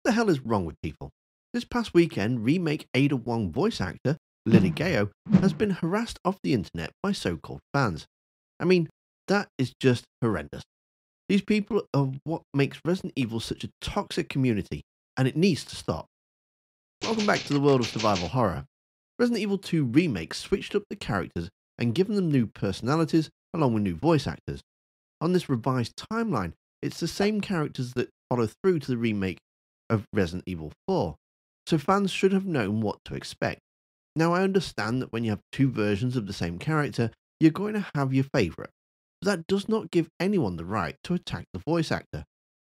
the hell is wrong with people? This past weekend, remake Ada Wong voice actor Lilly Geo has been harassed off the internet by so-called fans. I mean, that is just horrendous. These people are what makes Resident Evil such a toxic community, and it needs to stop. Welcome back to the world of survival horror. Resident Evil 2 Remake switched up the characters and given them new personalities along with new voice actors. On this revised timeline, it's the same characters that follow through to the remake of Resident Evil 4, so fans should have known what to expect. Now, I understand that when you have two versions of the same character, you're going to have your favourite, but that does not give anyone the right to attack the voice actor.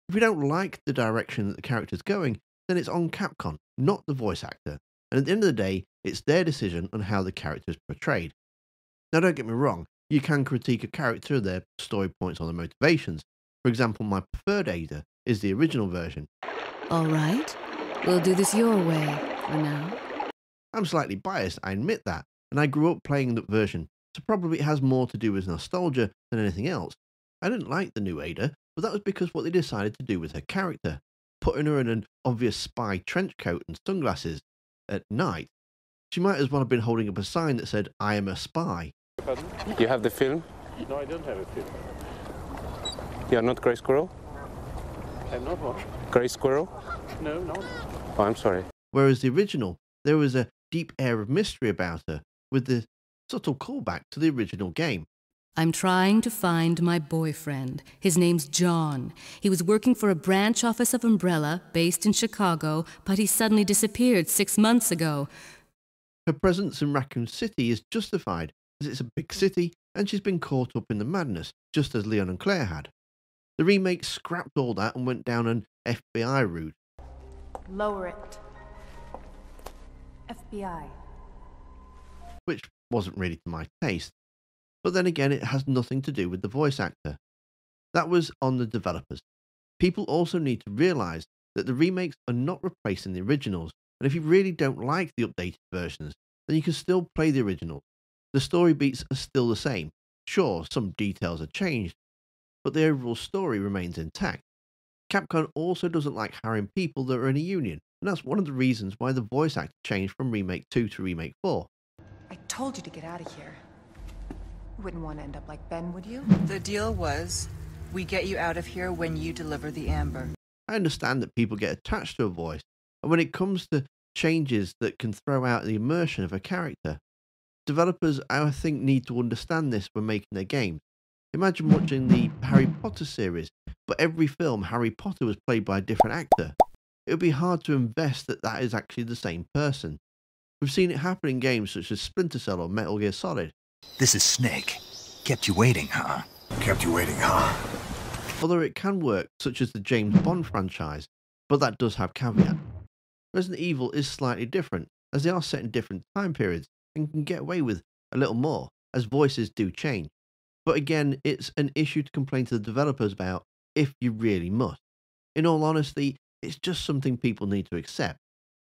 If you don't like the direction that the character's going, then it's on Capcom, not the voice actor, and at the end of the day, it's their decision on how the character is portrayed. Now, don't get me wrong, you can critique a character, their story points, or their motivations. For example, my preferred Ada is the original version. All right, we'll do this your way for now. I'm slightly biased, I admit that, and I grew up playing that version, so probably it has more to do with nostalgia than anything else. I didn't like the new Ada, but that was because what they decided to do with her character, putting her in an obvious spy trench coat and sunglasses at night. She might as well have been holding up a sign that said, "I am a spy." Pardon? You have the film? No, I don't have a film. You're not Grey Squirrel? I'm not what? Grey Squirrel? No, no. Oh, I'm sorry. Whereas the original, there was a deep air of mystery about her, with the subtle callback to the original game. I'm trying to find my boyfriend. His name's John. He was working for a branch office of Umbrella based in Chicago, but he suddenly disappeared 6 months ago. Her presence in Raccoon City is justified, as it's a big city and she's been caught up in the madness, just as Leon and Claire had. The remake scrapped all that and went down an FBI route. Lower it. FBI. Which wasn't really to my taste. But then again, it has nothing to do with the voice actor. That was on the developers. People also need to realise that the remakes are not replacing the originals, and if you really don't like the updated versions, then you can still play the originals. The story beats are still the same. Sure, some details are changed, but the overall story remains intact. Capcom also doesn't like hiring people that are in a union, and that's one of the reasons why the voice actor changed from Remake 2 to Remake 4. I told you to get out of here. You wouldn't want to end up like Ben, would you? The deal was, we get you out of here when you deliver the amber. I understand that people get attached to a voice, and when it comes to changes that can throw out the immersion of a character, developers, I think, need to understand this when making their games. Imagine watching the Harry Potter series, but every film Harry Potter was played by a different actor. It would be hard to invest that that is actually the same person. We've seen it happen in games such as Splinter Cell or Metal Gear Solid. This is Snake. Kept you waiting, huh? Kept you waiting, huh? Although it can work, such as the James Bond franchise, but that does have caveat. Resident Evil is slightly different, as they are set in different time periods and can get away with a little more, as voices do change. But again, it's an issue to complain to the developers about if you really must. In all honesty, it's just something people need to accept.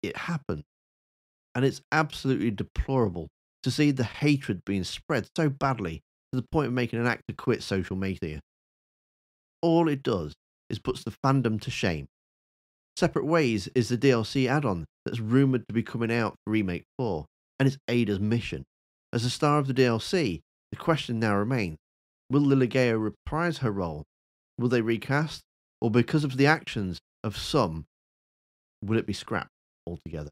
It happened. And it's absolutely deplorable to see the hatred being spread so badly to the point of making an actor quit social media. All it does is puts the fandom to shame. Separate Ways is the DLC add-on that's rumoured to be coming out for Remake 4, and it's Ada's mission. As the star of the DLC, the question now remains, will Lilly Geo reprise her role? Will they recast? Or because of the actions of some, will it be scrapped altogether?